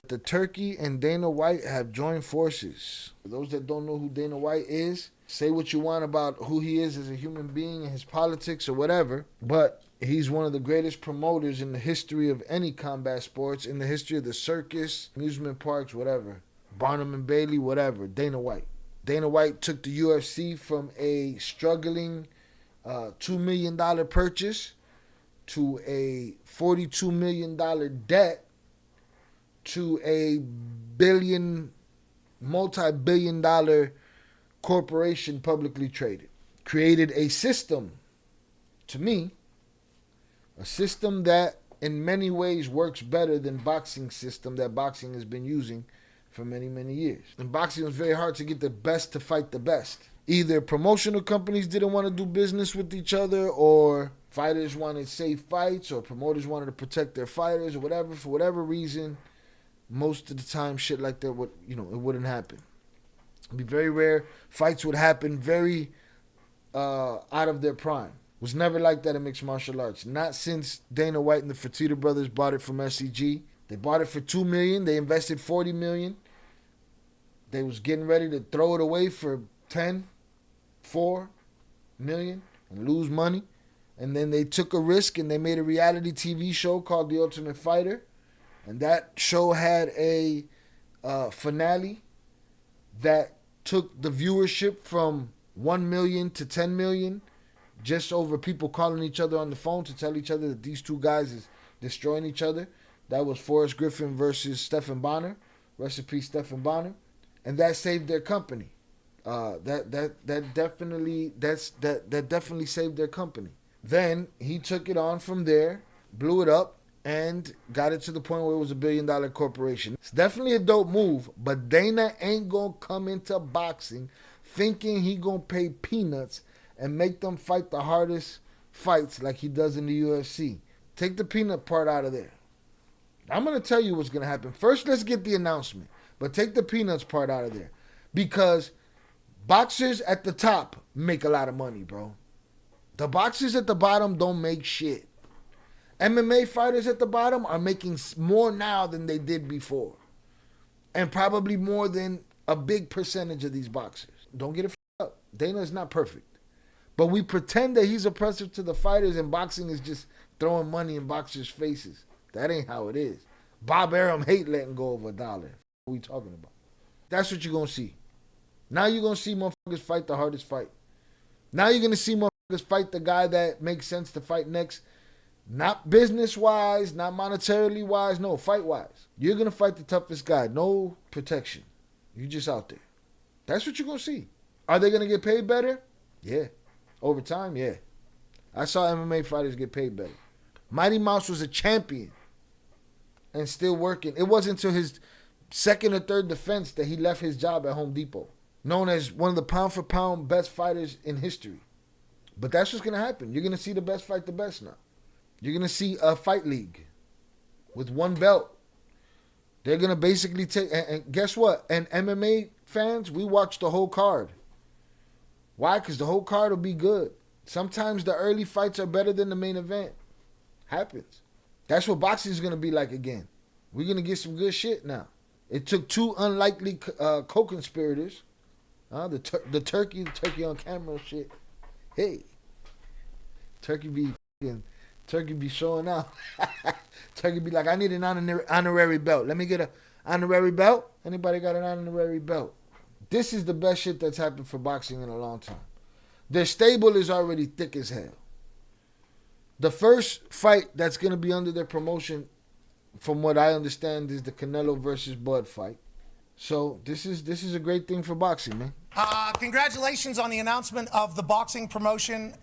The Turkey and Dana White have joined forces. For those that don't know who Dana White is, say what you want about who he is as a human being and his politics or whatever, but he's one of the greatest promoters in the history of any combat sports, in the history of the circus, amusement parks, whatever. Barnum and Bailey, whatever. Dana White. Dana White took the UFC from a struggling $2 million purchase to a $42 million debt to a multi-billion dollar corporation publicly traded. Created a system, to me, a system that in many ways works better than boxing system that boxing has been using for many, many years. In boxing, it was very hard to get the best to fight the best. Either promotional companies didn't want to do business with each other, or fighters wanted safe fights, or promoters wanted to protect their fighters, or whatever. For whatever reason, most of the time, shit like that would, it wouldn't happen. It'd be very rare. Fights would happen very out of their prime. It was never like that in mixed martial arts. Not since Dana White and the Fertitta brothers bought it from SEG. They bought it for $2 million. They invested $40 million. They was getting ready to throw it away for $4 million and lose money. And then they took a risk and they made a reality TV show called The Ultimate Fighter. And that show had a finale that took the viewership from 1 million to 10 million, just over people calling each other on the phone to tell each other that these two guys is destroying each other. That was Forrest Griffin versus Stephen Bonner. Rest in peace, Stephen Bonner. And that saved their company. That definitely saved their company. Then he took it on from there, blew it up, and got it to the point where it was $1 billion corporation. It's definitely a dope move, but Dana ain't gonna come into boxing thinking he gonna pay peanuts and make them fight the hardest fights like he does in the UFC. Take the peanut part out of there. I'm gonna tell you what's gonna happen. First, let's get the announcement, but take the peanuts part out of there, because boxers at the top make a lot of money, bro. The boxers at the bottom don't make shit. MMA fighters at the bottom are making more now than they did before. And probably more than a big percentage of these boxers. Don't get it up. Dana is not perfect. But we pretend that he's oppressive to the fighters and boxing is just throwing money in boxers' faces. That ain't how it is. Bob Arum hate letting go of $1. What are we talking about? That's what you're going to see. Now you're going to see motherfuckers fight the hardest fight. Now you're going to see motherfuckers fight the guy that makes sense to fight next. Not business-wise, not monetarily-wise, no, fight-wise. You're going to fight the toughest guy. No protection. You just out there. That's what you're going to see. Are they going to get paid better? Yeah. Over time, yeah. I saw MMA fighters get paid better. Mighty Mouse was a champion and still working. It wasn't until his second or third defense that he left his job at Home Depot. Known as one of the pound-for-pound best fighters in history. But that's what's going to happen. You're going to see the best fight the best now. You're going to see a fight league with one belt. They're going to basically take... And guess what? And MMA fans, we watch the whole card. Why? Because the whole card will be good. Sometimes the early fights are better than the main event. Happens. That's what boxing is going to be like again. We're going to get some good shit now. It took two unlikely co-conspirators. The turkey on camera shit. Hey. Turkey be showing out. Turkey be like, I need an honorary belt. Let me get an honorary belt. Anybody got an honorary belt? This is the best shit that's happened for boxing in a long time. Their stable is already thick as hell. The first fight that's going to be under their promotion, from what I understand, is the Canelo versus Bud fight. So this is a great thing for boxing, man. Congratulations on the announcement of the boxing promotion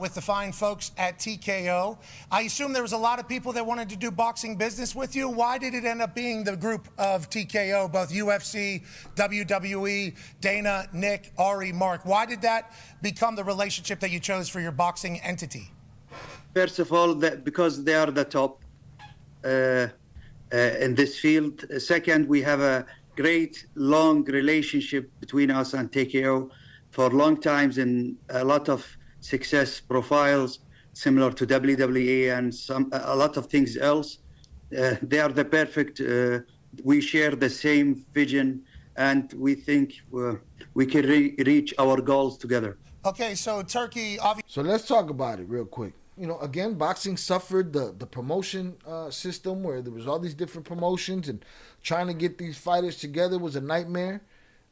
with the fine folks at TKO. I assume there was a lot of people that wanted to do boxing business with you. Why did it end up being the group of TKO, both UFC, WWE, Dana, Nick, Ari, Mark? Why did that become the relationship that you chose for your boxing entity? First of all, because they are the top in this field. Second, we have a great long relationship between us and TKO for long times, and a lot of success profiles similar to WWE and a lot of things else. They are the perfect we share the same vision, and we think we can reach our goals together. Okay, so Turki, obviously. So let's talk about it real quick. Again, boxing suffered the promotion system where there was all these different promotions, and trying to get these fighters together was a nightmare.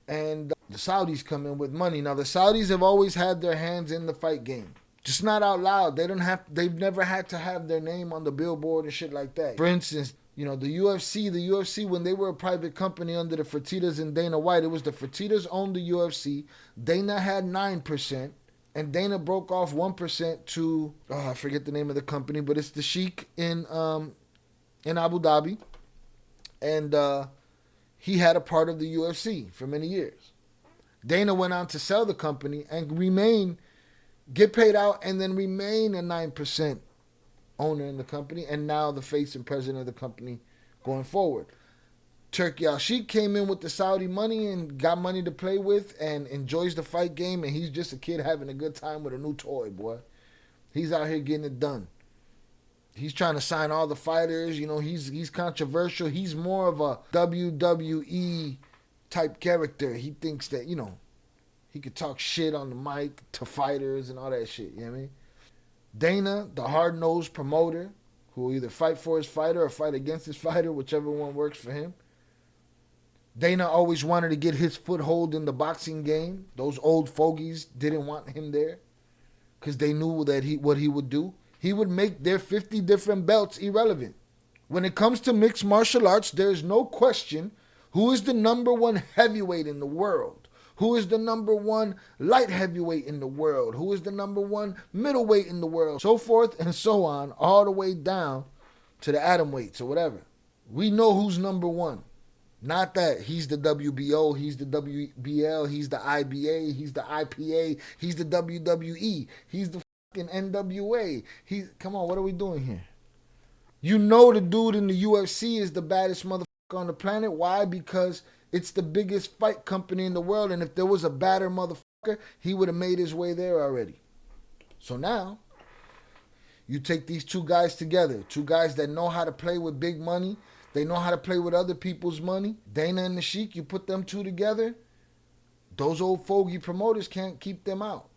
And the Saudis come in with money. Now, the Saudis have always had their hands in the fight game. Just not out loud. They've never had to have their name on the billboard and shit like that. For instance, the UFC, when they were a private company under the Fertittas and Dana White, it was the Fertittas owned the UFC. Dana had 9%, and Dana broke off 1% to, I forget the name of the company, but it's the Sheikh in Abu Dhabi. And he had a part of the UFC for many years. Dana went on to sell the company and get paid out, and then remain a 9% owner in the company, and now the face and president of the company going forward. Turki Alalshikh came in with the Saudi money and got money to play with and enjoys the fight game, and he's just a kid having a good time with a new toy, boy. He's out here getting it done. He's trying to sign all the fighters. He's controversial. He's more of a WWE type character. He thinks that, he could talk shit on the mic to fighters and all that shit, you know what I mean? Dana, the hard-nosed promoter, who will either fight for his fighter or fight against his fighter, whichever one works for him. Dana always wanted to get his foothold in the boxing game. Those old fogies didn't want him there because they knew that what he would do. He would make their 50 different belts irrelevant. When it comes to mixed martial arts, there's no question who is the number one heavyweight in the world. Who is the number one light heavyweight in the world? Who is the number one middleweight in the world? So forth and so on, all the way down to the atom weights or whatever. We know who's number one. Not that he's the WBO, he's the WBL, he's the IBA, he's the IPA, he's the WWE, he's the fucking NWA. Come on, what are we doing here? The dude in the UFC is the baddest motherfucker on the planet. Why? Because it's the biggest fight company in the world, and if there was a badder motherfucker, he would have made his way there already. So now, you take these two guys together, two guys that know how to play with big money, they know how to play with other people's money. Dana and the Sheik, you put them two together, those old fogey promoters can't keep them out.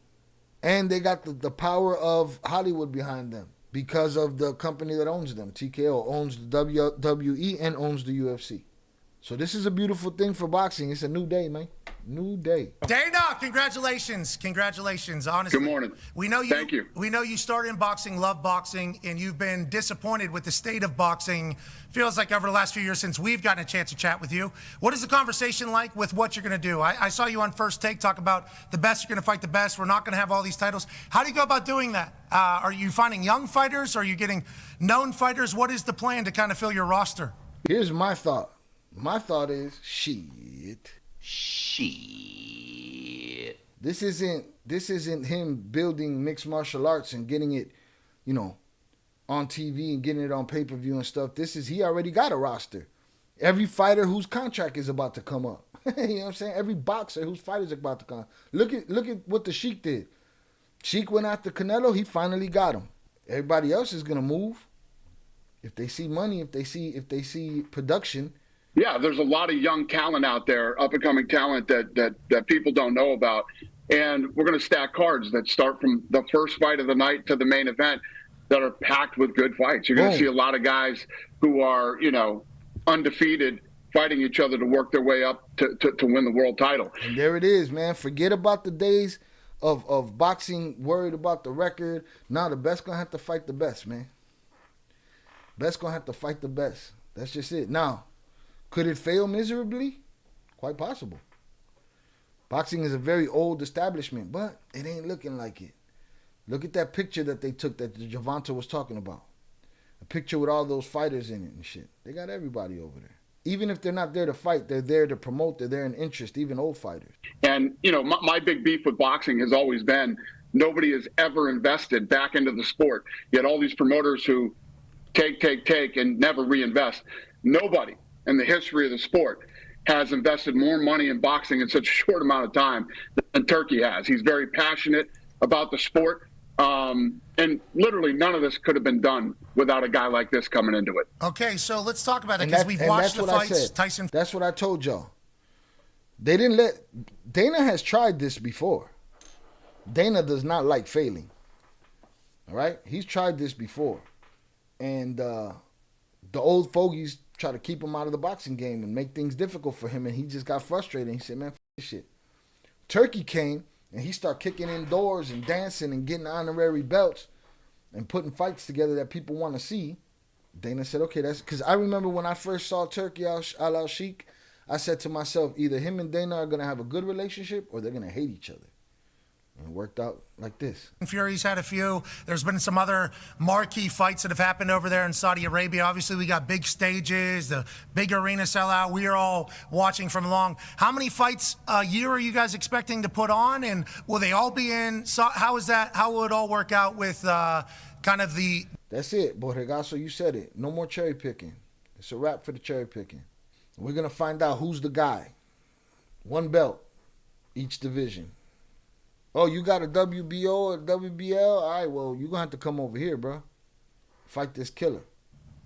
And they got the power of Hollywood behind them because of the company that owns them. TKO owns the WWE and owns the UFC. So this is a beautiful thing for boxing. It's a new day, man. New day. Dana, congratulations. Congratulations, honestly. Good morning. Thank you. We know you started in boxing, love boxing, and you've been disappointed with the state of boxing, feels like over the last few years since we've gotten a chance to chat with you. What is the conversation like with what you're going to do? I saw you on First Take talk about the best, you're going to fight the best. We're not going to have all these titles. How do you go about doing that? Are you finding young fighters? Are you getting known fighters? What is the plan to kind of fill your roster? Here's my thought. My thought is, shit. This isn't him building mixed martial arts and getting it, on TV and getting it on pay-per-view and stuff. He already got a roster. Every fighter whose contract is about to come up. You know what I'm saying? Every boxer whose fight is about to come. Look at what the Sheik did. Sheik went after Canelo, he finally got him. Everybody else is gonna move. If they see money, if they see production. Yeah, there's a lot of young talent out there, up-and-coming talent that people don't know about. And we're going to stack cards that start from the first fight of the night to the main event that are packed with good fights. You're going to see a lot of guys who are, undefeated, fighting each other to work their way up to win the world title. And there it is, man. Forget about the days of boxing worried about the record. Now the best going to have to fight the best, man. Best going to have to fight the best. That's just it. Now, could it fail miserably? Quite possible. Boxing is a very old establishment, but it ain't looking like it. Look at that picture that they took that Javante was talking about. A picture with all those fighters in it and shit. They got everybody over there. Even if they're not there to fight, they're there to promote. They're there in interest, even old fighters. And, my big beef with boxing has always been nobody has ever invested back into the sport. You had all these promoters who take, and never reinvest. Nobody in the history of the sport has invested more money in boxing in such a short amount of time than Turki has. He's very passionate about the sport. And literally none of this could have been done without a guy like this coming into it. Okay, so let's talk about it And because that- we've and watched that's the what I fights. said. Tyson. That's what I told y'all. They didn't let Dana has tried this before. Dana does not like failing. All right, he's tried this before, and the old fogies try to keep him out of the boxing game and make things difficult for him, and he just got frustrated. He said, "Man, f this shit." Turkey came and he started kicking indoors and dancing and getting honorary belts and putting fights together that people want to see. Dana said, "Okay, that's," because I remember when I first saw Turki Alalshikh, I said to myself, either him and Dana are gonna have a good relationship or they're gonna hate each other. And it worked out like this. Fury's had a few. There's been some other marquee fights that have happened over there in Saudi Arabia. Obviously, we got big stages, the big arena sellout. We are all watching from long. How many fights a year are you guys expecting to put on? And will they all be in? How is that? How will it all work out with kind of the? That's it, Borregazo, you said it. No more cherry picking. It's a wrap for the cherry picking. We're gonna find out who's the guy. One belt, each division. Oh, you got a WBO or WBL? All right, well, you're going to have to come over here, bro. Fight this killer.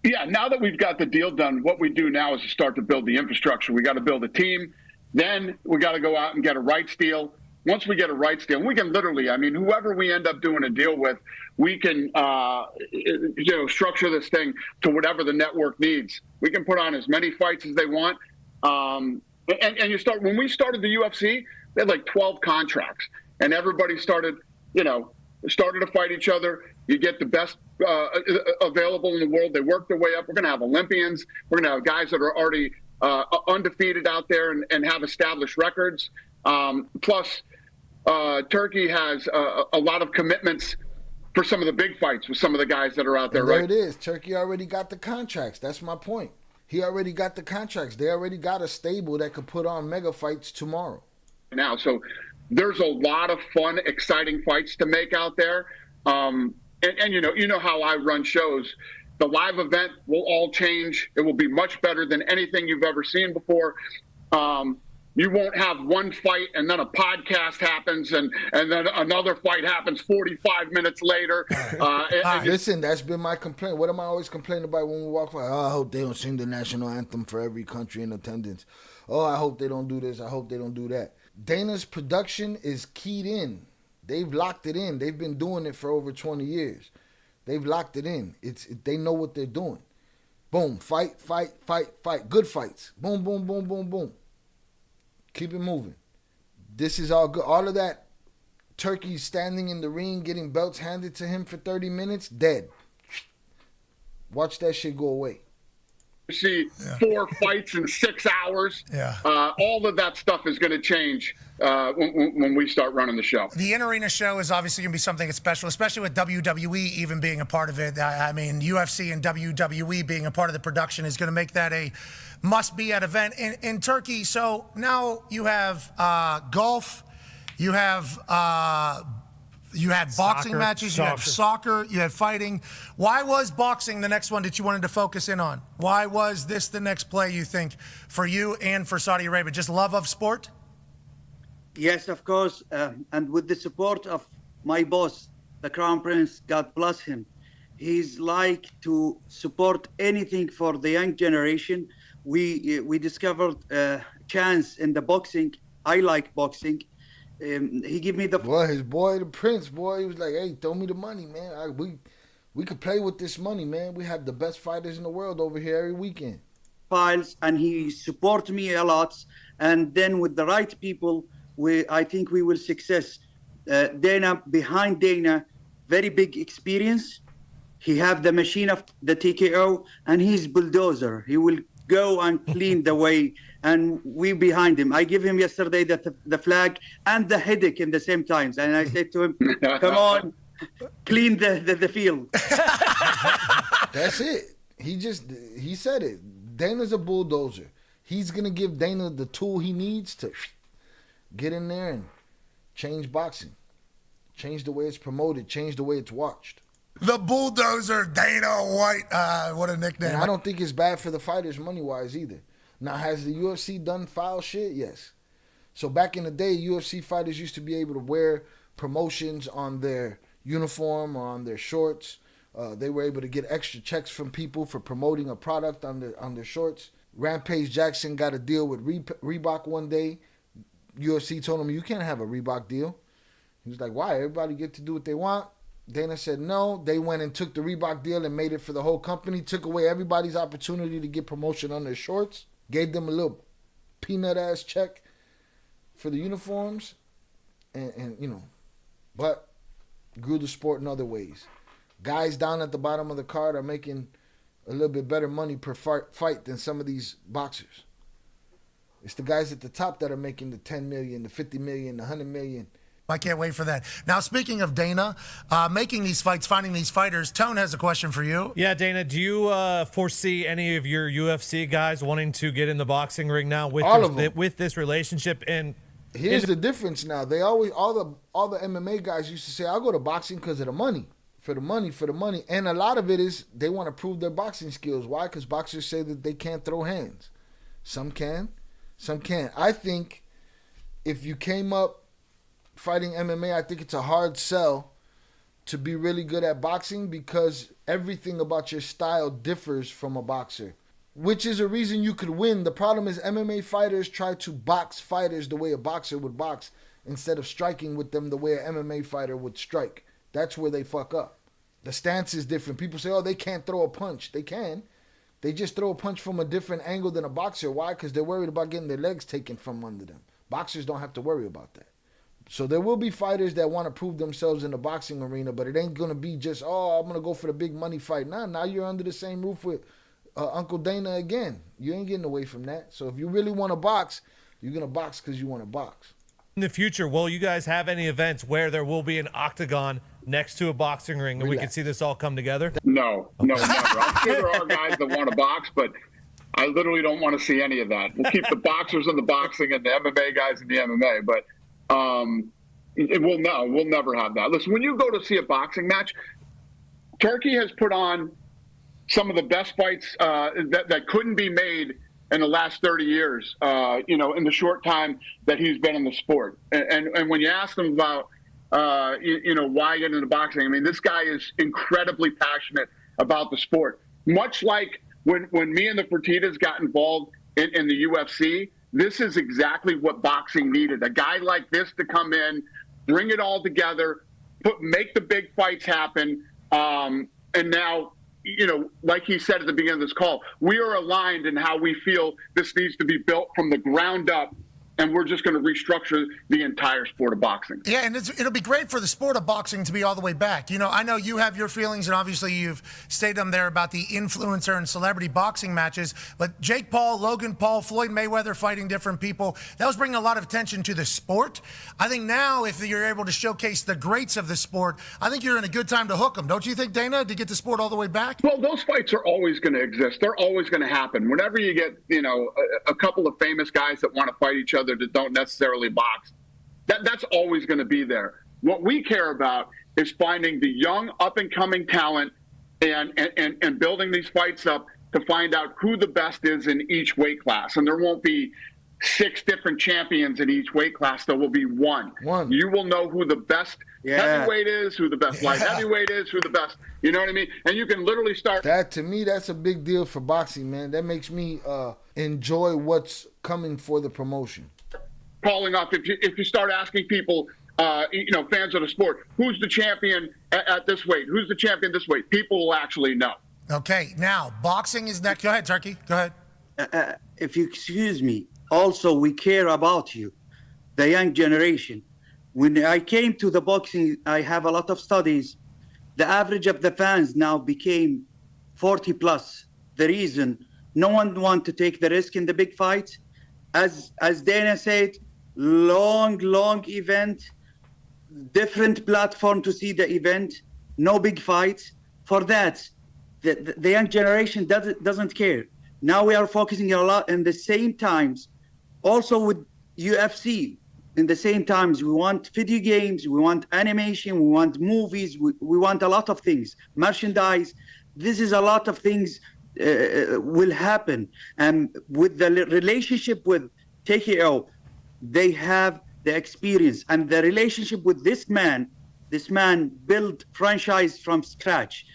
Yeah, now that we've got the deal done, what we do now is to start to build the infrastructure. We got to build a team. Then we got to go out and get a rights deal. Once we get a rights deal, we can literally, I mean, whoever we end up doing a deal with, we can, structure this thing to whatever the network needs. We can put on as many fights as they want. And you start, when we started the UFC, they had like 12 contracts. And everybody started to fight each other. You get the best available in the world. They work their way up. We're going to have Olympians. We're going to have guys that are already undefeated out there and have established records. Plus, Turkey has a lot of commitments for some of the big fights with some of the guys that are out there. There it is. Turkey already got the contracts. That's my point. He already got the contracts. They already got a stable that could put on mega fights tomorrow. Now, so there's a lot of fun, exciting fights to make out there. And you know how I run shows. The live event will all change. It will be much better than anything you've ever seen before. You won't have one fight and then a podcast happens and then another fight happens 45 minutes later. Listen, that's been my complaint. What am I always complaining about when we walk by? Oh, I hope they don't sing the national anthem for every country in attendance. Oh, I hope they don't do this. I hope they don't do that. Dana's production is keyed in. They've locked it in. They've been doing it for over 20 years. They've locked it in. They know what they're doing. Boom, fight, fight, fight, fight. Good fights. Boom, boom, boom, boom, boom. Keep it moving. This is all good. All of that Turkey standing in the ring, getting belts handed to him for 30 minutes, dead. Watch that shit go away. See 4 fights in 6 hours. Yeah. All of that stuff is going to change when we start running the show. The in-arena show is obviously going to be something special, especially with WWE even being a part of it. I mean, UFC and WWE being a part of the production is going to make that a must-be-at event in Turkey. So now you have golf, you have boxing matches, you have soccer, you have fighting. Why was boxing the next one that you wanted to focus in on? Why was this the next play, you think, for you and for Saudi Arabia? Just love of sport? Yes, of course. And with the support of my boss, the Crown Prince, God bless him, he's like to support anything for the young generation. We discovered a chance in the boxing. I like boxing. He gave me the his boy, the Prince, boy. He was like, "Hey, throw me the money, man. We could play with this money, man. We have the best fighters in the world over here every weekend." Files, and he support me a lot. And then with the right people, I think we will success. Dana, behind Dana, very big experience. He have the machine of the TKO, and he's bulldozer. He will go and clean the way, and we behind him. I give him yesterday the flag and the headache in the same times, and I said to him, "Come on, clean the field." That's it. He said it. Dana's a bulldozer. He's gonna give Dana the tool he needs to get in there and change boxing, change the way it's promoted, change the way it's watched. The bulldozer, Dana White. What a nickname. And I don't think it's bad for the fighters money-wise either. Now, has the UFC done foul shit? Yes. So back in the day, UFC fighters used to be able to wear promotions on their uniform or on their shorts. They were able to get extra checks from people for promoting a product on their shorts. Rampage Jackson got a deal with Reebok one day. UFC told him, you can't have a Reebok deal. He was like, why? Everybody get to do what they want. Dana said no. They went and took the Reebok deal and made it for the whole company, took away everybody's opportunity to get promotion on their shorts, gave them a little peanut-ass check for the uniforms, and but grew the sport in other ways. Guys down at the bottom of the card are making a little bit better money per fight than some of these boxers. It's the guys at the top that are making the 10 million, the 50 million, the 100 million. I can't wait for that. Now, speaking of Dana, making these fights, finding these fighters, Tone has a question for you. Yeah, Dana, do you foresee any of your UFC guys wanting to get in the boxing ring now with this relationship? And here's the difference now. They always all the MMA guys used to say, I'll go to boxing because of the money. For the money. And a lot of it is they want to prove their boxing skills. Why? Because boxers say that they can't throw hands. Some can, some can't. I think if you came up fighting MMA, I think it's a hard sell to be really good at boxing because everything about your style differs from a boxer, which is a reason you could win. The problem is MMA fighters try to box fighters the way a boxer would box instead of striking with them the way an MMA fighter would strike. That's where they fuck up. The stance is different. People say, oh, they can't throw a punch. They can. They just throw a punch from a different angle than a boxer. Why? Because they're worried about getting their legs taken from under them. Boxers don't have to worry about that. So there will be fighters that want to prove themselves in the boxing arena, but it ain't going to be just, oh, I'm going to go for the big money fight. Nah, now you're under the same roof with Uncle Dana again. You ain't getting away from that. So if you really want to box, you're going to box because you want to box. in the future, will you guys have any events where there will be an octagon next to a boxing ring and we can see this all come together? No, never. I'm sure there are guys that want to box, but I literally don't want to see any of that. We'll keep the boxers in the boxing and the MMA guys in the MMA, but we'll never have that. Listen, when you go to see a boxing match, Turkey has put on some of the best fights that couldn't be made in the last 30 years, in the short time that he's been in the sport. And when you ask him about, why get into boxing, I mean, this guy is incredibly passionate about the sport. Much like when me and the Fertittas got involved in the UFC, this is exactly what boxing needed. A guy like this to come in, bring it all together, make the big fights happen. And now, like he said at the beginning of this call, we are aligned in how we feel this needs to be built from the ground up, and we're just going to restructure the entire sport of boxing. Yeah, and it'll be great for the sport of boxing to be all the way back. I know you have your feelings, and obviously you've stated them there about the influencer and celebrity boxing matches, but Jake Paul, Logan Paul, Floyd Mayweather fighting different people, that was bringing a lot of attention to the sport. I think now if you're able to showcase the greats of the sport, I think you're in a good time to hook them. Don't you think, Dana, to get the sport all the way back? Well, those fights are always going to exist. They're always going to happen. Whenever you get, a couple of famous guys that want to fight each other that don't necessarily box, that's always going to be there. What we care about is finding the young up-and-coming talent and building these fights up to find out who the best is in each weight class. And there won't be 6 different champions in each weight class. There will be one. You will know who the best heavyweight is, who the best light heavyweight is, who the best, you know what I mean? And you can literally start. That, to me, that's a big deal for boxing, man. That makes me enjoy what's coming for the promotion. Calling up, if you start asking people, fans of the sport, who's the champion at this weight? Who's the champion this weight? People will actually know. Okay, now boxing is next. Go ahead, Turkey. Go ahead. If you excuse me, also we care about you, the young generation. When I came to the boxing, I have a lot of studies. The average of the fans now became 40 plus. The reason no one want to take the risk in the big fights. As Dana said, long event, different platform to see the event, no big fights. For that, the young generation doesn't care. Now we are focusing a lot in the same times. Also with UFC, in the same times, we want video games, we want animation, we want movies, we want a lot of things, merchandise. This is a lot of things will happen. And with the relationship with TKO, they have the experience, and the relationship with this man This man built franchise from scratch.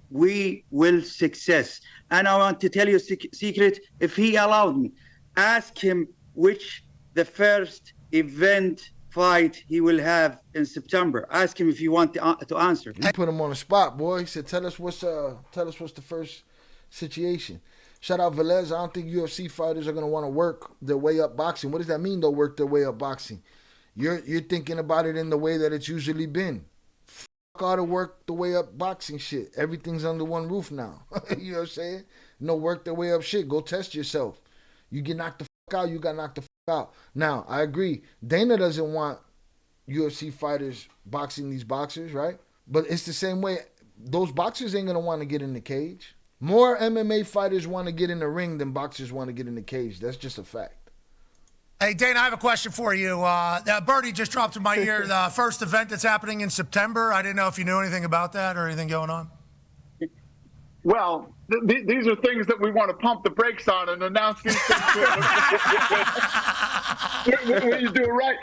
We will success. And I want to tell you a secret. If he allowed me, ask him which the first event fight he will have in September. Ask him if you want to answer. You put him on the spot, boy. He said, "Tell us what's the first situation." Shout out Velez. I don't think UFC fighters are gonna want to work their way up boxing. What does that mean? They'll work their way up boxing. You're thinking about it in the way that it's usually been. Fuck all the work the way up boxing shit. Everything's under one roof now. You know what I'm saying? No work their way up shit. Go test yourself. You get knocked the fuck out, you got knocked the fuck out. Now, I agree. Dana doesn't want UFC fighters boxing these boxers, right? But it's the same way. Those boxers ain't gonna want to get in the cage. More MMA fighters want to get in the ring than boxers want to get in the cage. That's just a fact. Hey, Dana, I have a question for you. Birdie just dropped in my ear the first event that's happening in September. I didn't know if you knew anything about that or anything going on. Well, these are things that we want to pump the brakes on and announce these things when you do it right.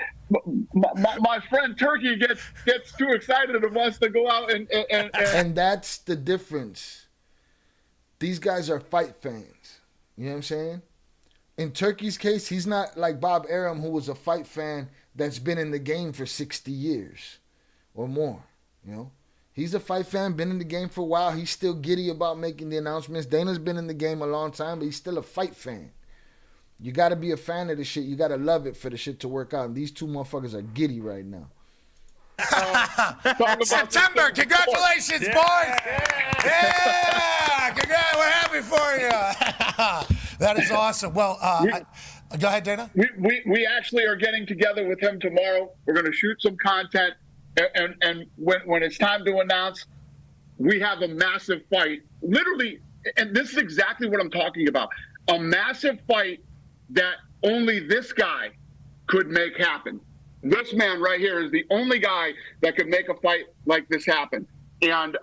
My friend Turkey gets too excited and wants to go out and that's the difference. These guys are fight fans. You know what I'm saying? In Turkey's case, he's not like Bob Arum, who was a fight fan that's been in the game for 60 years or more. You know, he's a fight fan, been in the game for a while. He's still giddy about making the announcements. Dana's been in the game a long time, but he's still a fight fan. You got to be a fan of the shit. You got to love it for the shit to work out. And these two motherfuckers are giddy right now. September, congratulations, boys! Yeah, congrats, we're happy for you. That is awesome. Well, go ahead, Dana. We actually are getting together with him tomorrow. We're going to shoot some content, and when it's time to announce, we have a massive fight. Literally, and this is exactly what I'm talking about. A massive fight that only this guy could make happen. This man right here is the only guy that could make a fight like this happen. And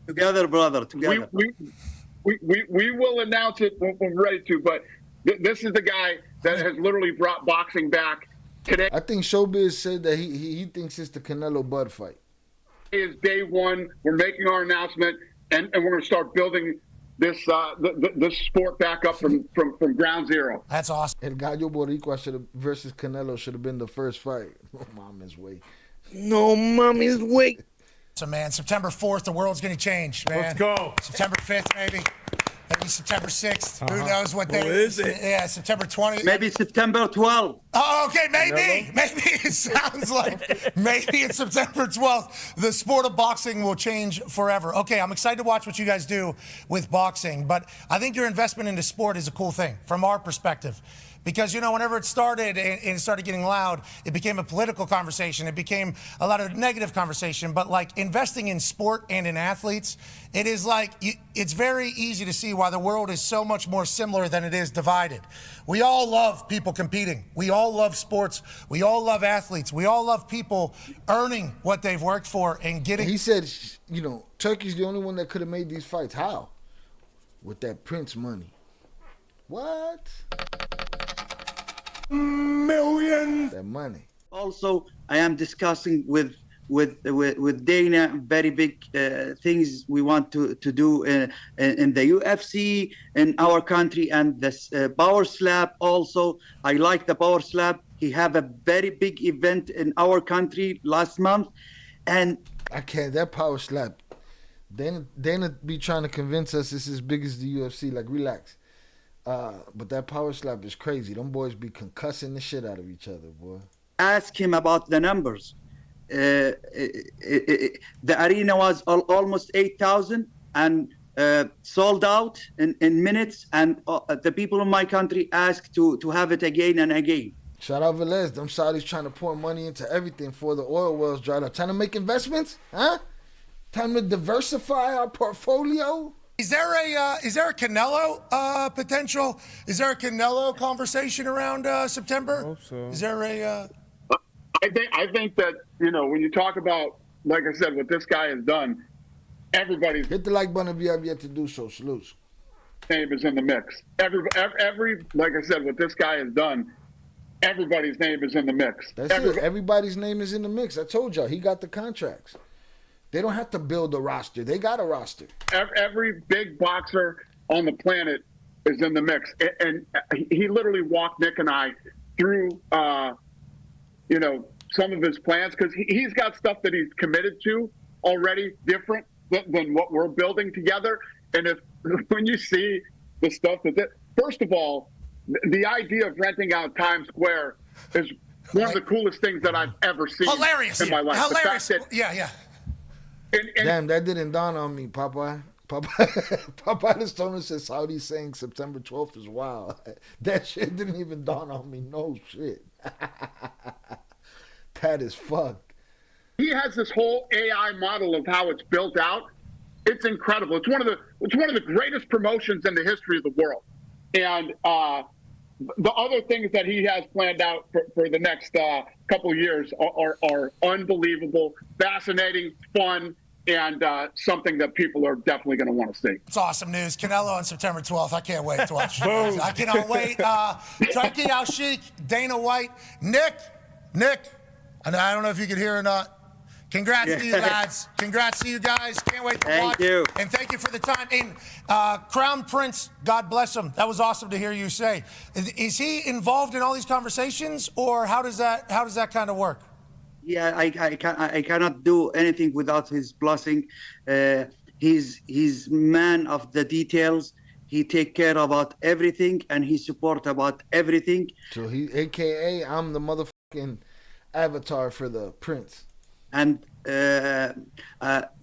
together, brother, together. We will announce it when we're ready to. But this is the guy that has literally brought boxing back today. I think Showbiz said that he thinks it's the Canelo Bud fight. It is day one. We're making our announcement, and we're going to start building this sport back up from ground zero. That's awesome. El Gallo Boricua versus Canelo should have been the first fight. No mama's way. No mommy's way. So, man, September 4th, the world's going to change, man. Let's go. September 5th, maybe. Maybe September 6th. Who knows what day? What is it? Yeah, September 20th. Maybe September 12th. Oh, okay, maybe. Maybe it sounds like maybe it's September 12th. The sport of boxing will change forever. Okay, I'm excited to watch what you guys do with boxing, but I think your investment into sport is a cool thing from our perspective. Because, you know, whenever it started and it started getting loud, it became a political conversation. It became a lot of negative conversation. But, like, investing in sport and in athletes, it is like, it's very easy to see why the world is so much more similar than it is divided. We all love people competing. We all love sports. We all love athletes. We all love people earning what they've worked for and getting. He said, you know, Turkey's the only one that could have made these fights. How? With that Prince money. What? Millions. That money. Also, I am discussing with Dana very big things we want to do in the UFC in our country, and this power slap also. I like the power slap. He have a very big event in our country last month, and I can't. That power slap. Dana be trying to convince us it's as big as the UFC. Like, relax. But that power slap is crazy. Them boys be concussing the shit out of each other, boy. Ask him about the numbers. The arena was almost 8,000 and sold out in minutes. And the people in my country asked to have it again and again. Shout out Velez. Them Saudis trying to pour money into everything for the oil wells dried up. Trying to make investments? Huh? Time to diversify our portfolio? Is there a Canelo potential? Is there a Canelo conversation around September? I hope so. Is there a? I think that, you know, when you talk about, like I said, what this guy has done, everybody's Hit the like button if you have yet to do so. Salutes. name is in the mix. Every like I said, what this guy has done, everybody's name is in the mix. That's it. Everybody's name is in the mix. I told y'all, he got the contracts. They don't have to build a roster. They got a roster. Every big boxer on the planet is in the mix. And he literally walked Nick and I through, some of his plans, because he's got stuff that he's committed to already different than what we're building together. And when you see the stuff first of all, the idea of renting out Times Square is one of the coolest things that I've ever seen Hilarious. in my life. Hilarious. The fact that, Yeah. and Damn, that didn't dawn on me, Popeye. Popeye just told us that Saudi saying September 12th is wild. That shit didn't even dawn on me. No shit. That is fucked. he has this whole AI model of how it's built out. It's incredible. It's one of the greatest promotions in the history of the world. And the other things that he has planned out for the next couple of years are unbelievable, fascinating, fun, and something that people are definitely going to want to see. It's awesome news. Canelo on September 12th. I can't wait to watch. I cannot wait. Turki Alalshikh, Dana White, Nick, I don't know if you could hear or not. Congrats to you, lads. Congrats to you guys. Can't wait to watch. Thank you. And thank you for the time. And Crown Prince, God bless him. That was awesome to hear you say. Is he involved in all these conversations, or how does that kind of work? Yeah, I cannot do anything without his blessing. He's man of the details. He take care about everything, and he support about everything. So he, AKA, I'm the motherfucking avatar for the prince. And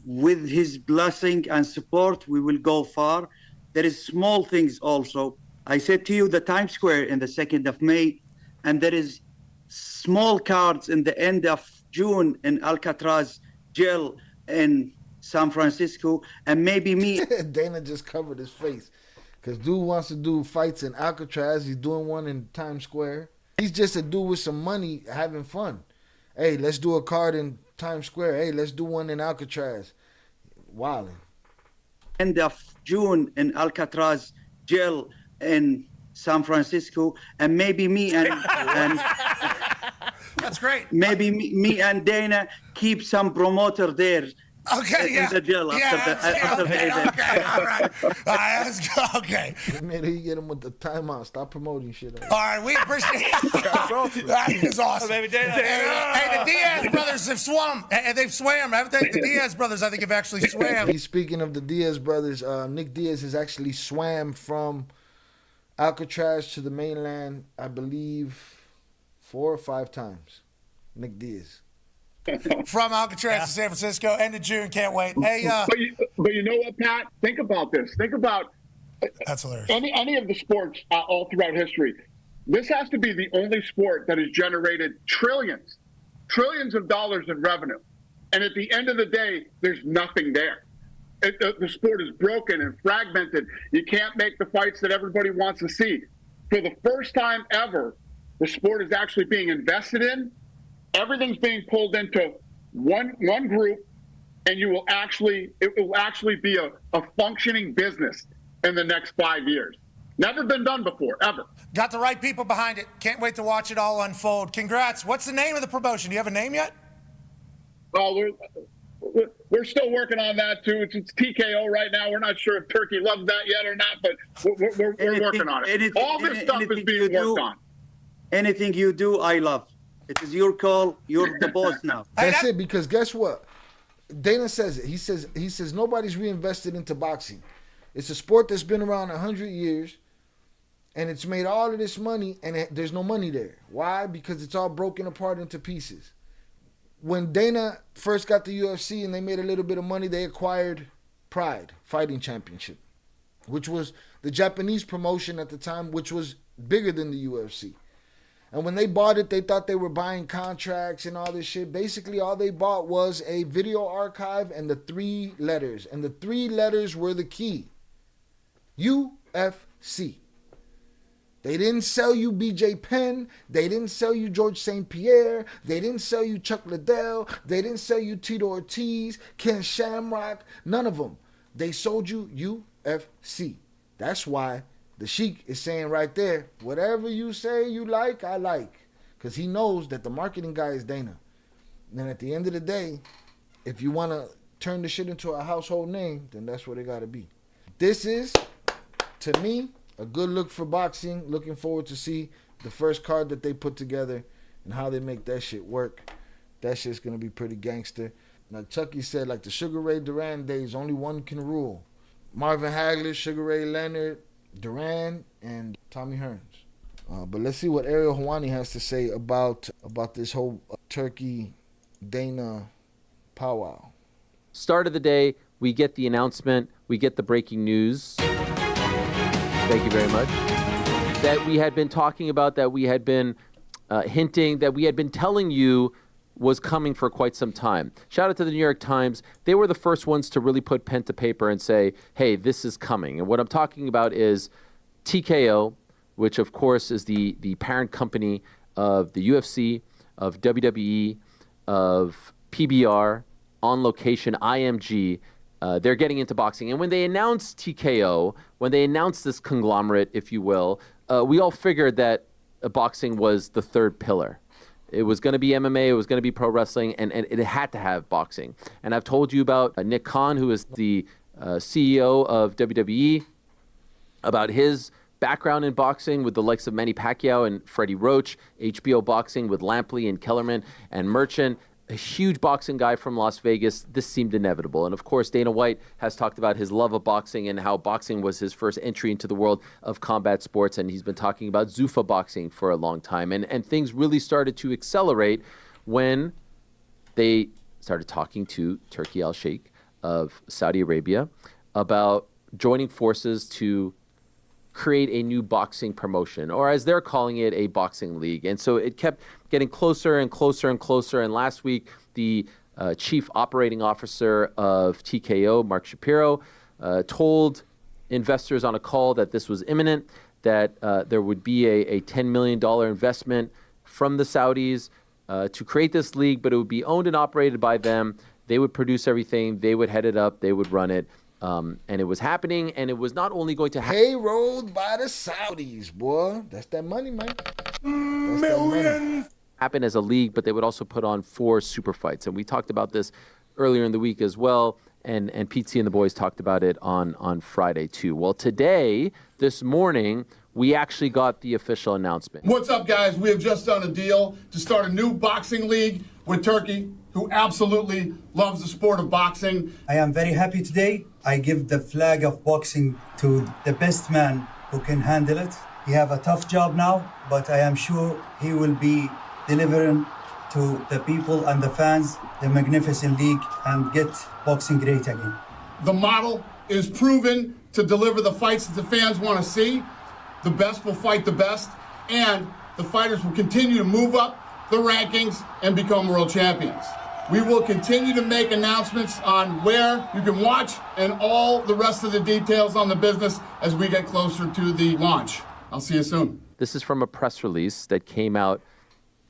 with his blessing and support, we will go far. There is small things also. I said to you, the Times Square in the 2nd of May, and there is small cards in the end of June in Alcatraz jail in San Francisco, and maybe me. Dana just covered his face because dude wants to do fights in Alcatraz. He's doing one in Times Square. He's just a dude with some money having fun. Hey, let's do a card in Times Square. Hey, let's do one in Alcatraz. Wildin'. End of June in Alcatraz jail in San Francisco, and maybe me and that's great. Maybe me and Dana keep some promoter there. Okay, in the jail after the event. Okay, all right. Let's go. Okay. Maybe you get him with the timeout. Stop promoting shit. All right, we appreciate it. That is awesome. Baby Dana. Hey, the Diaz brothers have swum. They've swam, haven't they? The Diaz brothers, I think, have actually swam. Speaking of the Diaz brothers, Nick Diaz has actually swam from Alcatraz to the mainland, I believe, 4 or 5 times. Nick Diaz. From Alcatraz to San Francisco, end of June. Can't wait. Hey, but you know what, Pat? Think about this. Think about that's hilarious. Any of the sports all throughout history. This has to be the only sport that has generated trillions of dollars in revenue. And at the end of the day, there's nothing there. The sport is broken and fragmented. You can't make the fights that everybody wants to see. For the first time ever, the sport is actually being invested in. Everything's being pulled into one group, and it will actually be a functioning business in the next 5 years. Never been done before, ever. Got the right people behind it. Can't wait to watch it all unfold. Congrats. What's the name of the promotion? Do you have a name yet? Well, we're still working on that too. It's TKO right now. We're not sure if Turkey loves that yet or not, but we're working on it. All this stuff is being worked on. Anything you do, I love. It is your call. You're the boss now. That's it, because guess what? Dana says it. He says nobody's reinvested into boxing. It's a sport that's been around 100 years, and it's made all of this money, and there's no money there. Why? Because it's all broken apart into pieces. When Dana first got the UFC and they made a little bit of money, they acquired Pride Fighting Championship, which was the Japanese promotion at the time, which was bigger than the UFC. And when they bought it, they thought they were buying contracts and all this shit. Basically, all they bought was a video archive and the 3 letters. And the 3 letters were the key. UFC. They didn't sell you BJ Penn. They didn't sell you George St. Pierre. They didn't sell you Chuck Liddell. They didn't sell you Tito Ortiz, Ken Shamrock. None of them. They sold you UFC. That's why the Sheik is saying right there, whatever you say you like, I like. because he knows that the marketing guy is Dana. And then at the end of the day, if you want to turn the shit into a household name, then that's what it got to be. This is, to me, a good look for boxing. Looking forward to see the first card that they put together and how they make that shit work. That shit's going to be pretty gangster. Like Chucky said, like the Sugar Ray Duran days, only one can rule. Marvin Hagler, Sugar Ray Leonard, Duran, and Tommy Hearns. But let's see what Ariel Helwani has to say about this whole Turkey Dana powwow. Start of the day, we get the announcement, we get the breaking news. Thank you very much. That we had been talking about, that we had been hinting, that we had been telling you was coming for quite some time. Shout out to the New York Times. They were the first ones to really put pen to paper and say, hey, this is coming. And what I'm talking about is TKO, which of course is the parent company of the UFC, of WWE, of PBR, On Location, IMG. They're getting into boxing. And when they announced TKO, when they announced this conglomerate, if you will, we all figured that boxing was the third pillar. It was going to be MMA, it was going to be pro wrestling, and it had to have boxing. And I've told you about Nick Khan, who is the CEO of WWE, about his background in boxing with the likes of Manny Pacquiao and Freddie Roach, HBO boxing with Lampley and Kellerman and Merchant. A huge boxing guy from Las Vegas. This seemed inevitable. And of course, Dana White has talked about his love of boxing and how boxing was his first entry into the world of combat sports. And he's been talking about Zuffa boxing for a long time. And things really started to accelerate when they started talking to Turki Alalshikh of Saudi Arabia about joining forces to create a new boxing promotion, or as they're calling it, a boxing league. And so it kept getting closer and closer and closer. And last week, the chief operating officer of TKO, Mark Shapiro, told investors on a call that this was imminent, that there would be a $10 million investment from the Saudis to create this league, but it would be owned and operated by them. They would produce everything. They would head it up. They would run it. And it was happening, and it was not only going to happen. Payrolled by the Saudis, boy. That's that money, man. Millions. Happen as a league, but they would also put on 4 super fights. And we talked about this earlier in the week as well. And Pete C and the boys talked about it on Friday too. Well, today, this morning, we actually got the official announcement. What's up, guys? We have just done a deal to start a new boxing league with Turkey, who absolutely loves the sport of boxing. I am very happy today. I give the flag of boxing to the best man who can handle it. He have a tough job now, but I am sure he will be delivering to the people and the fans the magnificent league and get boxing great again. The model is proven to deliver the fights that the fans want to see. The best will fight the best, and the fighters will continue to move up the rankings and become world champions. We will continue to make announcements on where you can watch and all the rest of the details on the business as we get closer to the launch. I'll see you soon. This is from a press release that came out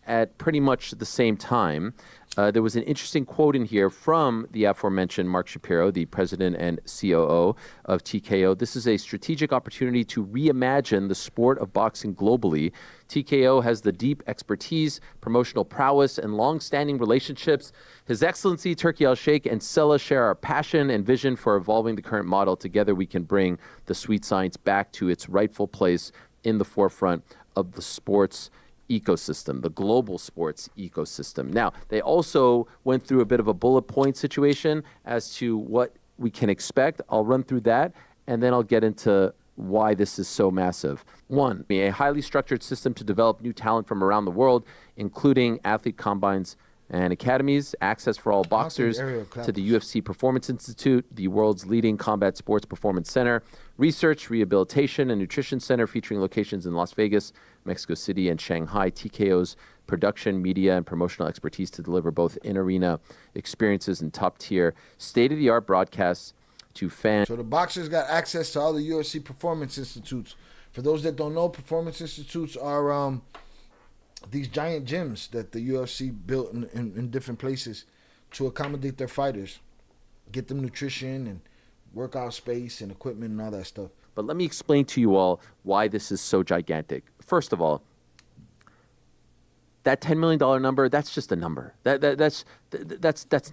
at pretty much the same time. There was an interesting quote in here from the aforementioned Mark Shapiro, the president and COO of TKO. This is a strategic opportunity to reimagine the sport of boxing globally. TKO has the deep expertise, promotional prowess, and long-standing relationships. His Excellency Turki Alalshikh and Sela share our passion and vision for evolving the current model. Together, we can bring the sweet science back to its rightful place in the forefront of the sports ecosystem, the global sports ecosystem. Now, they also went through a bit of a bullet point situation as to what we can expect. I'll run through that, and then I'll get into why this is so massive. 1, a highly structured system to develop new talent from around the world, including athlete combines and academies, access for all boxers to the UFC Performance Institute, the world's leading combat sports performance center, research, rehabilitation, and nutrition center featuring locations in Las Vegas, Mexico City, and Shanghai. TKO's production, media, and promotional expertise to deliver both in-arena experiences and top-tier, state-of-the-art broadcasts to fans. So the boxers got access to all the UFC Performance Institutes. For those that don't know, Performance Institutes are these giant gyms that the UFC built in different places to accommodate their fighters, get them nutrition and workout space and equipment and all that stuff. But let me explain to you all why this is so gigantic. First of all, that $10 million number, that's just a number. That's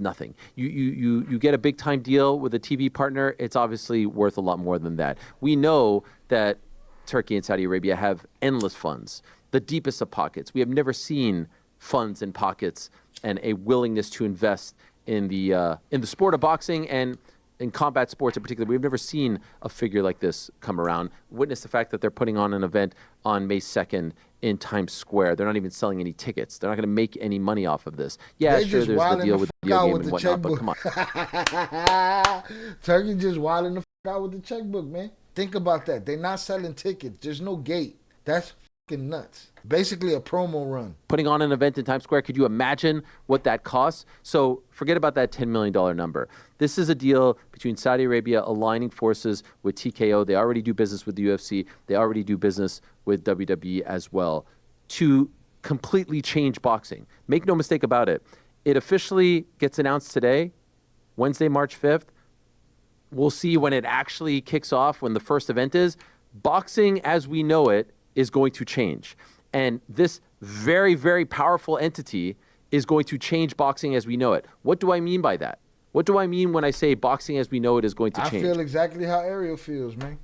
nothing. You get a big time deal with a TV partner, it's obviously worth a lot more than that. We know that Turkey and Saudi Arabia have endless funds, the deepest of pockets. We have never seen funds in pockets and a willingness to invest in the sport of boxing and in combat sports in particular. We've never seen a figure like this come around. Witness the fact that they're putting on an event on May 2nd in Times Square. They're not even selling any tickets. They're not going to make any money off of this. Yeah, sure, there's the deal with the video game and whatnot, but come on. Turkey just wilding the out with the checkbook, man. Think about that. They're not selling tickets. There's no gate. That's fucking nuts. Basically a promo run. Putting on an event in Times Square, could you imagine what that costs? So forget about that $10 million number. This is a deal between Saudi Arabia aligning forces with TKO. They already do business with the UFC. They already do business with WWE as well to completely change boxing. Make no mistake about it. It officially gets announced today, Wednesday, March 5th. We'll see when it actually kicks off, when the first event is. Boxing as we know it is going to change. And this very, very powerful entity is going to change boxing as we know it. What do I mean by that? What do I mean when I say boxing as we know it is going to change? I feel exactly how Ariel feels, man.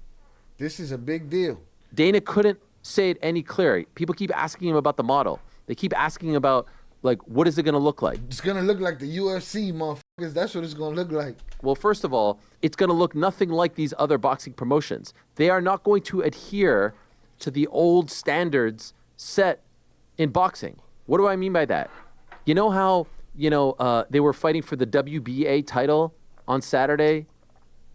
This is a big deal. Dana couldn't say it any clearer. People keep asking him about the model. They keep asking about, like, what is it going to look like? It's going to look like the UFC, motherfuckers. That's what it's going to look like. Well, first of all, it's going to look nothing like these other boxing promotions. They are not going to adhere to the old standards set in boxing. What do I mean by that? You know how, they were fighting for the WBA title on Saturday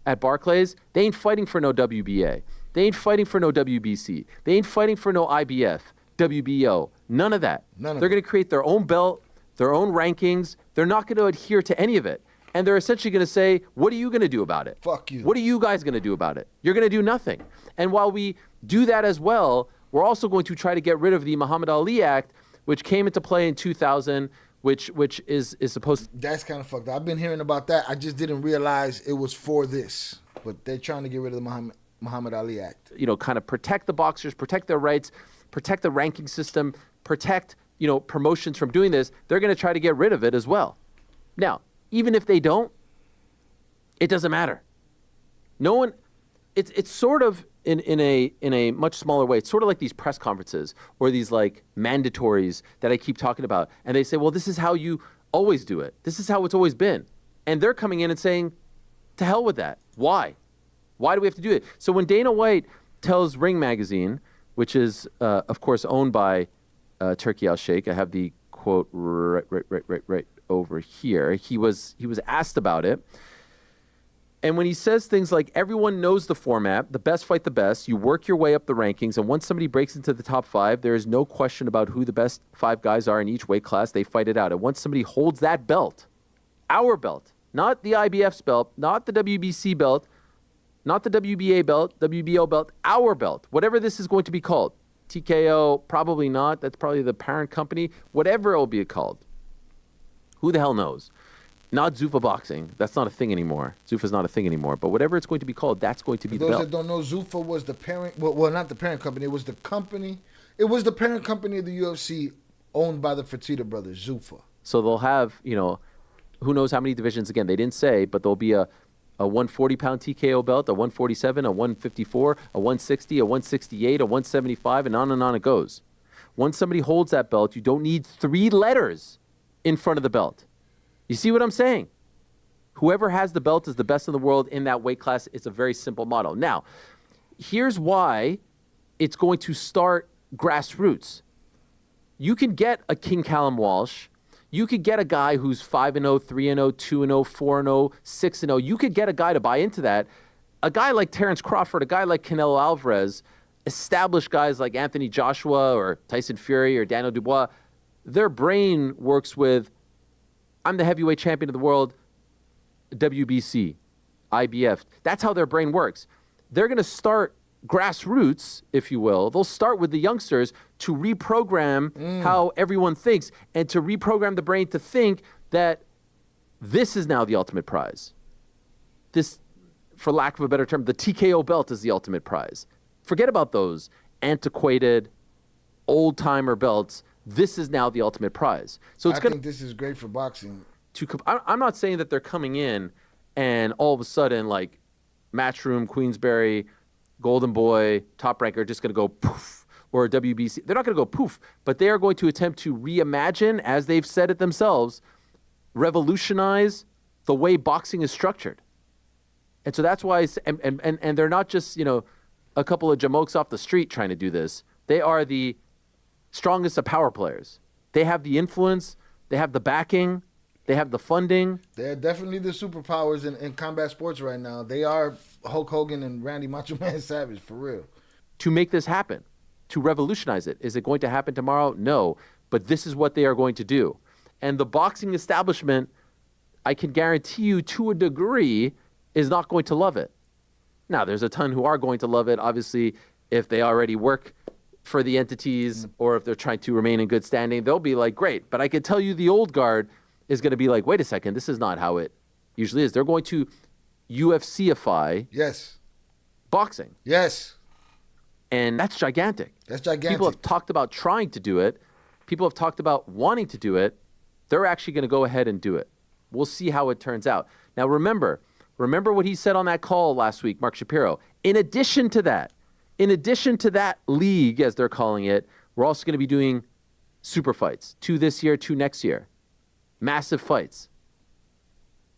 at Barclays? They ain't fighting for no WBA. They ain't fighting for no WBC. They ain't fighting for no IBF, WBO. None of that. They're going to create their own belt, their own rankings. They're not going to adhere to any of it. And they're essentially going to say, what are you going to do about it? Fuck you. What are you guys going to do about it? You're going to do nothing. And while we do that as well, we're also going to try to get rid of the Muhammad Ali Act, which came into play in 2000, which is supposed to... That's kind of fucked up. I've been hearing about that. I just didn't realize it was for this. But they're trying to get rid of the Muhammad Ali Act. Kind of protect the boxers, protect their rights, protect the ranking system, protect, promotions from doing this. They're going to try to get rid of it as well. Now, even if they don't, it doesn't matter. No one... It's sort of in a much smaller way. It's sort of like these press conferences or these like mandatories that I keep talking about. And they say, well, this is how you always do it. This is how it's always been. And they're coming in and saying, to hell with that. Why? Why do we have to do it? So when Dana White tells Ring Magazine, which is, of course, owned by Turki Alalshikh, I have the quote right over here. He was asked about it. And when he says things like, everyone knows the format, the best fight the best, you work your way up the rankings, and once somebody breaks into the top 5, there is no question about who the best 5 guys are in each weight class, they fight it out. And once somebody holds that belt, our belt, not the IBF's belt, not the WBC belt, not the WBA belt, WBO belt, our belt, whatever this is going to be called. TKO, probably not. That's probably the parent company. Whatever it will be called. Who the hell knows? Not Zuffa Boxing. That's not a thing anymore. Zuffa's not a thing anymore. But whatever it's going to be called, that's going to be the belt. Those that don't know, Zuffa was the parent. Well, not the parent company. It was the company. It was the parent company of the UFC, owned by the Fertitta brothers, Zuffa. So they'll have, who knows how many divisions. Again, they didn't say, but there'll be a 140-pound TKO belt, a 147, a 154, a 160, a 168, a 175, and on it goes. Once somebody holds that belt, you don't need 3 letters in front of the belt. You see what I'm saying? Whoever has the belt is the best in the world in that weight class. It's a very simple model. Now, here's why it's going to start grassroots. You can get a King Callum Walsh. You could get a guy who's 5-0, 3-0, 2-0, 4-0, 6-0. You could get a guy to buy into that. A guy like Terrence Crawford, a guy like Canelo Alvarez, established guys like Anthony Joshua or Tyson Fury or Daniel Dubois, their brain works with, I'm the heavyweight champion of the world, WBC, IBF. That's how their brain works. They're going to start grassroots, if you will. They'll start with the youngsters to reprogram how everyone thinks and to reprogram the brain to think that this is now the ultimate prize. This, for lack of a better term, the TKO belt is the ultimate prize. Forget about those antiquated, old-timer belts This is now the ultimate prize. So it's I think this is great for boxing. I'm not saying that they're coming in and all of a sudden, like, Matchroom, Queensberry, Golden Boy, Top Rank are just going to go poof, or WBC. They're not going to go poof, but they are going to attempt to reimagine, as they've said it themselves, revolutionize the way boxing is structured. And so that's why, and they're not just, a couple of jamokes off the street trying to do this. They are the strongest of power players. They have the influence, they have the backing, they have the funding. They're definitely the superpowers in combat sports right now. They are Hulk Hogan and Randy Macho Man Savage, for real. To make this happen, to revolutionize it. Is it going to happen tomorrow? No. But this is what they are going to do. And the boxing establishment, I can guarantee you to a degree, is not going to love it. Now, there's a ton who are going to love it, obviously, if they already work for the entities or if they're trying to remain in good standing. They'll be like, great. But I can tell you the old guard is going to be like, wait a second, this is not how it usually is. They're going to UFC-ify boxing. Yes. And that's gigantic. That's gigantic. People have talked about trying to do it. People have talked about wanting to do it. They're actually going to go ahead and do it. We'll see how it turns out. Now, remember what he said on that call last week, Mark Shapiro. In addition to that league, as they're calling it, we're also going to be doing super fights. 2 this year, 2 next year. Massive fights.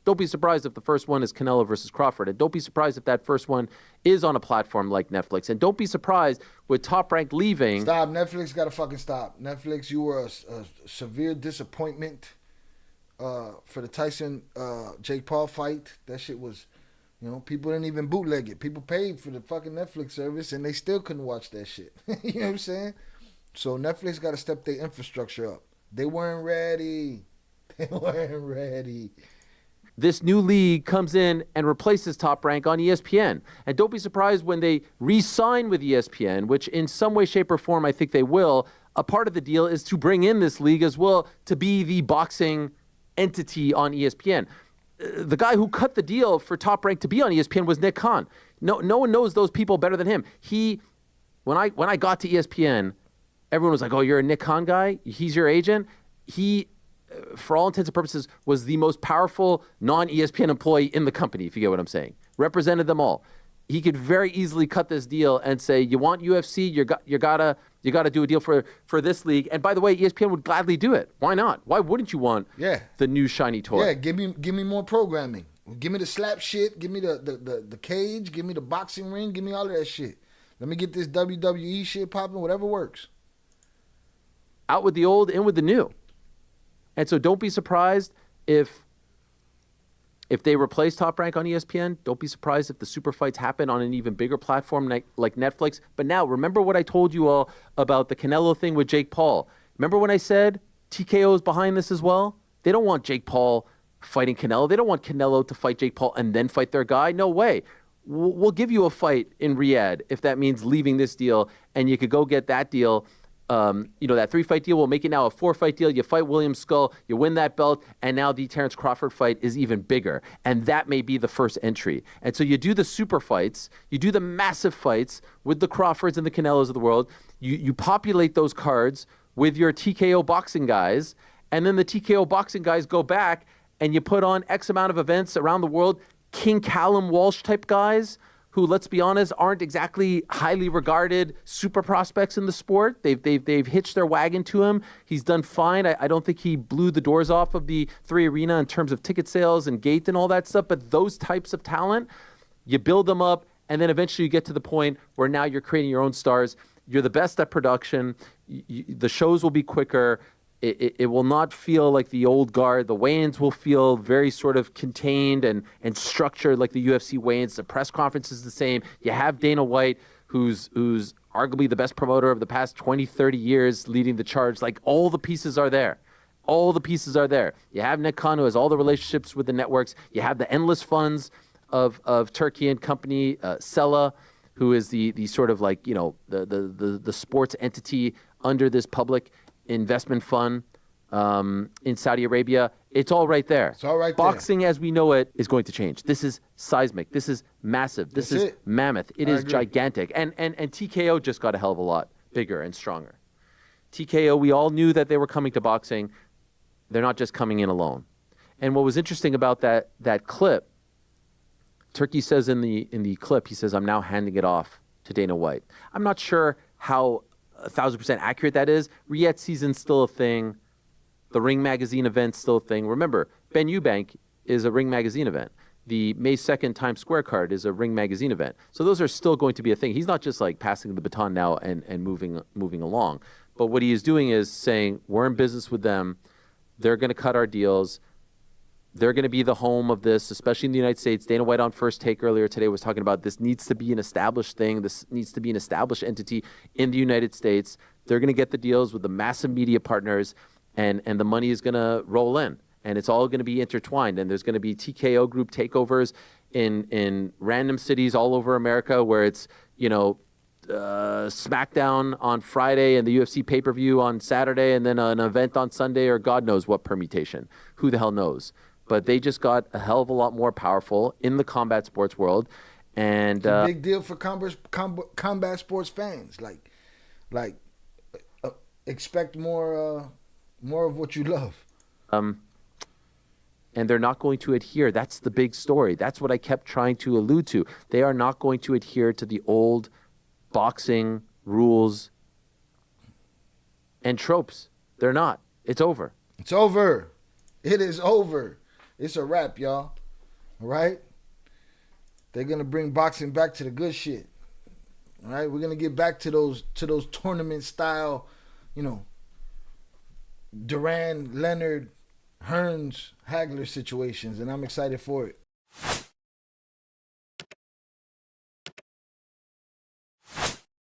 Don't be surprised if the first one is Canelo versus Crawford. And don't be surprised if that first one is on a platform like Netflix. And don't be surprised with Top Rank leaving. Stop. Netflix got to fucking stop. Netflix, you were a severe disappointment for the Tyson Jake Paul fight. That shit was, people didn't even bootleg it. People paid for the fucking Netflix service and they still couldn't watch that shit. You know what I'm saying? So Netflix got to step their infrastructure up. They weren't ready. They weren't ready. This new league comes in and replaces Top Rank on ESPN. And don't be surprised when they re-sign with ESPN, which in some way, shape, or form, I think they will. A part of the deal is to bring in this league as well to be the boxing entity on ESPN. The guy who cut the deal for Top Rank to be on ESPN was Nick Khan. No one knows those people better than him. When I got to ESPN, everyone was like, "Oh, you're a Nick Khan guy? He's your agent?" He, for all intents and purposes, was the most powerful non-ESPN employee in the company, if you get what I'm saying. Represented them all. He could very easily cut this deal and say, you want UFC, you gotta do a deal for this league. And by the way, ESPN would gladly do it. Why not? Why wouldn't you want the new shiny toy? Yeah, give me more programming. Give me the slap shit. Give me the cage. Give me the boxing ring. Give me all of that shit. Let me get this WWE shit popping. Whatever works. Out with the old, in with the new. And so don't be surprised if they replace Top Rank on ESPN. Don't be surprised if the super fights happen on an even bigger platform like Netflix. But now, remember what I told you all about the Canelo thing with Jake Paul. Remember when I said TKO is behind this as well? They don't want Jake Paul fighting Canelo. They don't want Canelo to fight Jake Paul and then fight their guy. No way. We'll give you a fight in Riyadh if that means leaving this deal, and you could go get that deal. That 3-fight deal, we'll make it now a 4-fight deal. You fight William Skull, you win that belt, and now the Terrence Crawford fight is even bigger. And that may be the first entry. And so you do the super fights, you do the massive fights with the Crawfords and the Canelos of the world. You populate those cards with your TKO boxing guys, and then the TKO boxing guys go back and you put on X amount of events around the world. King Callum Walsh type guys who, let's be honest, aren't exactly highly regarded super prospects in the sport. They've hitched their wagon to him. He's done fine. I don't think he blew the doors off of the 3 Arena in terms of ticket sales and gate and all that stuff. But those types of talent, you build them up, and then eventually you get to the point where now you're creating your own stars. You're the best at production. The shows will be quicker. It will not feel like the old guard. The weigh-ins will feel very sort of contained and structured like the UFC weigh-ins. The press conference is the same. You have Dana White, who's arguably the best promoter of the past 20, 30 years, leading the charge. Like, all the pieces are there. All the pieces are there. You have Nick Khan, who has all the relationships with the networks. You have the endless funds of Turkey and company, Sella, who is the sort of like, the sports entity under this public investment fund in Saudi Arabia. It's all right there. It's all right there. Boxing as we know it is going to change. This is seismic. This is massive. This is mammoth. It is gigantic. And TKO just got a hell of a lot bigger and stronger. TKO, we all knew that they were coming to boxing. They're not just coming in alone. And what was interesting about that clip, Turki says in the clip, he says, "I'm now handing it off to Dana White." I'm not sure how 1,000% accurate that is. Riyadh season's still a thing. The Ring Magazine event's still a thing. Remember, Ben Eubank is a Ring Magazine event. The May 2nd Times Square card is a Ring Magazine event. So those are still going to be a thing. He's not just like passing the baton now and moving along. But what he is doing is saying, we're in business with them. They're going to cut our deals. They're going to be the home of this, especially in the United States. Dana White on First Take earlier today was talking about this needs to be an established thing. This needs to be an established entity in the United States. They're going to get the deals with the massive media partners, and the money is going to roll in. And it's all going to be intertwined. And there's going to be TKO Group takeovers in random cities all over America where it's, SmackDown on Friday and the UFC pay-per-view on Saturday and then an event on Sunday or God knows what permutation. Who the hell knows? But they just got a hell of a lot more powerful in the combat sports world. And it's a big deal for combat sports fans. Expect more of what you love. And they're not going to adhere. That's the big story. That's what I kept trying to allude to. They are not going to adhere to the old boxing rules and tropes. They're not. It's over. It's over. It is over. It's a wrap, y'all. All right? They're going to bring boxing back to the good shit. All right? We're going to get back to those tournament style, Duran, Leonard, Hearns, Hagler situations, and I'm excited for it.